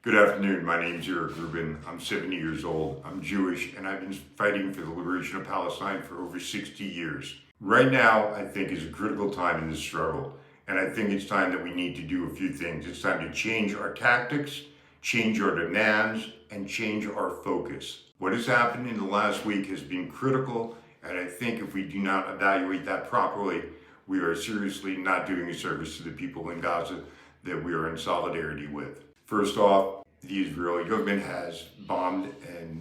Good afternoon. My name is Eric Rubin. I'm 70 years old. I'm Jewish, and I've been fighting for the liberation of Palestine for over 60 years. Right now, I think, is a critical time in this struggle, and I think it's time that we need to do a few things. It's time to change our tactics, change our demands, and change our focus. What has happened in the last week has been critical, and I think if we do not evaluate that properly, we are seriously not doing a service to the people in Gaza that we are in solidarity with. First off, the Israeli government has bombed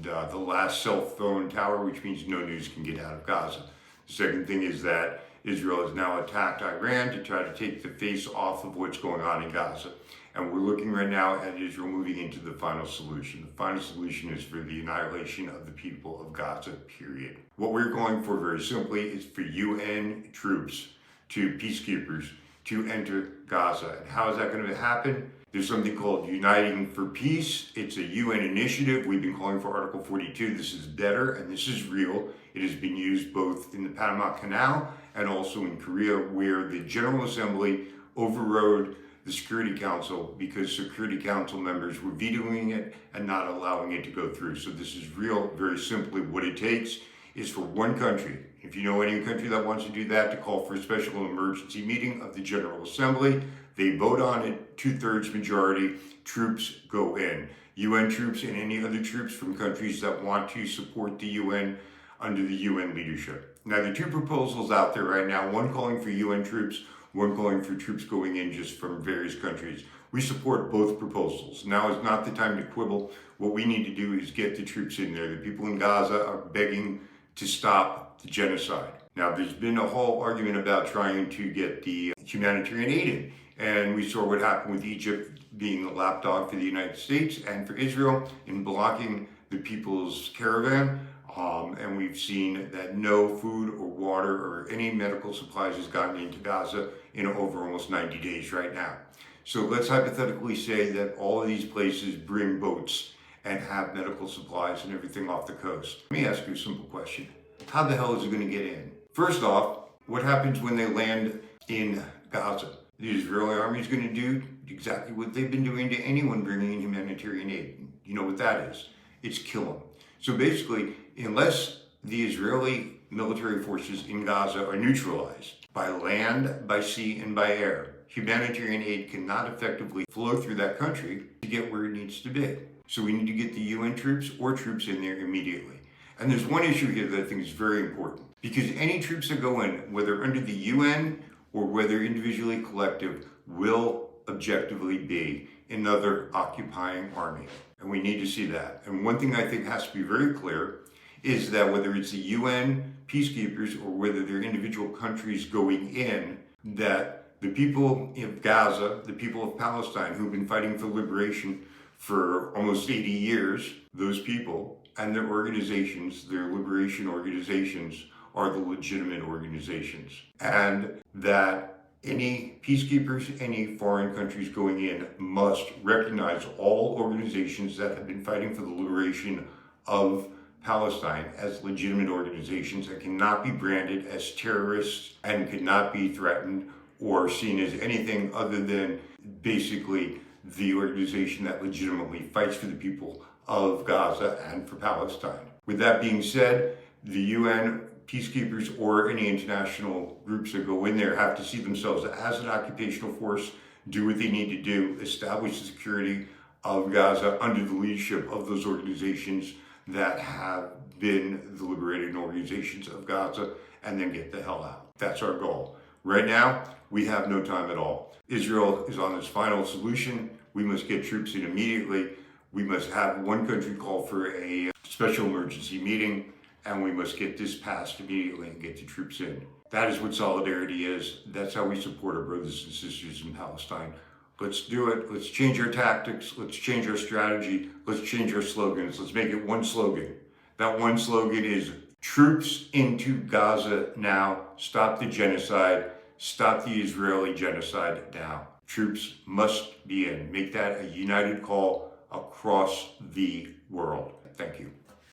the last cell phone tower, which means no news can get out of Gaza. The second thing is that Israel has now attacked Iran to try to take the face off of what's going on in Gaza. And we're looking right now at Israel moving into the final solution. The final solution is for the annihilation of the people of Gaza, period. What we're going for, very simply, is for UN troops, to peacekeepers, to enter Gaza. And how is that going to happen? There's something called Uniting for Peace. It's a UN initiative. We've been calling for Article 42. This is better and this is real. It has been used both in the Panama Canal and also in Korea, where the General Assembly overrode the Security Council because Security Council members were vetoing it and not allowing it to go through. So this is real. Very simply, what it takes is for one country, if you know any country that wants to do that, to call for a special emergency meeting of the General Assembly. They vote on it, 2/3 majority, troops go in. UN troops and any other troops from countries that want to support the UN under the UN leadership. Now, there are two proposals out there right now, one calling for UN troops, one calling for troops going in just from various countries. We support both proposals. Now is not the time to quibble. What we need to do is get the troops in there. The people in Gaza are begging to stop the genocide. Now, there's been a whole argument about trying to get the humanitarian aid in. And we saw what happened with Egypt being the lapdog for the United States and for Israel in blocking the people's caravan. And we've seen that no food or water or any medical supplies has gotten into Gaza in over almost 90 days right now. So let's hypothetically say that all of these places bring boats and have medical supplies and everything off the coast. Let me ask you a simple question. How the hell is it going to get in? First off, what happens when they land in Gaza? The Israeli army is going to do exactly what they've been doing to anyone bringing in humanitarian aid. You know what that is? It's kill them. So basically, unless the Israeli military forces in Gaza are neutralized by land, by sea, and by air, humanitarian aid cannot effectively flow through that country to get where it needs to be. So we need to get the UN troops or troops in there immediately. And there's one issue here that I think is very important, because any troops that go in, whether under the UN or whether individually collective, will objectively be another occupying army. And we need to see that. And one thing I think has to be very clear is that whether it's the UN peacekeepers or whether they're individual countries going in, that the people of Gaza, the people of Palestine who've been fighting for liberation for almost 80 years, those people and their organizations, their liberation organizations, are the legitimate organizations. And that any peacekeepers, any foreign countries going in must recognize all organizations that have been fighting for the liberation of Palestine as legitimate organizations that cannot be branded as terrorists and cannot be threatened or seen as anything other than basically the organization that legitimately fights for the people of Gaza and for Palestine. With that being said, the UN peacekeepers or any international groups that go in there have to see themselves as an occupational force, do what they need to do, establish the security of Gaza under the leadership of those organizations that have been the liberating organizations of Gaza, and then get the hell out. That's our goal. Right now, we have no time at all. Israel is on its final solution. We must get troops in immediately. We must have one country call for a special emergency meeting, and we must get this passed immediately and get the troops in. That is what solidarity is. That's how we support our brothers and sisters in Palestine. Let's do it. Let's change our tactics. Let's change our strategy. Let's change our slogans. Let's make it one slogan. That one slogan is troops into Gaza now. Stop the genocide. Stop the Israeli genocide now. Troops must be in. Make that a united call across the world. Thank you.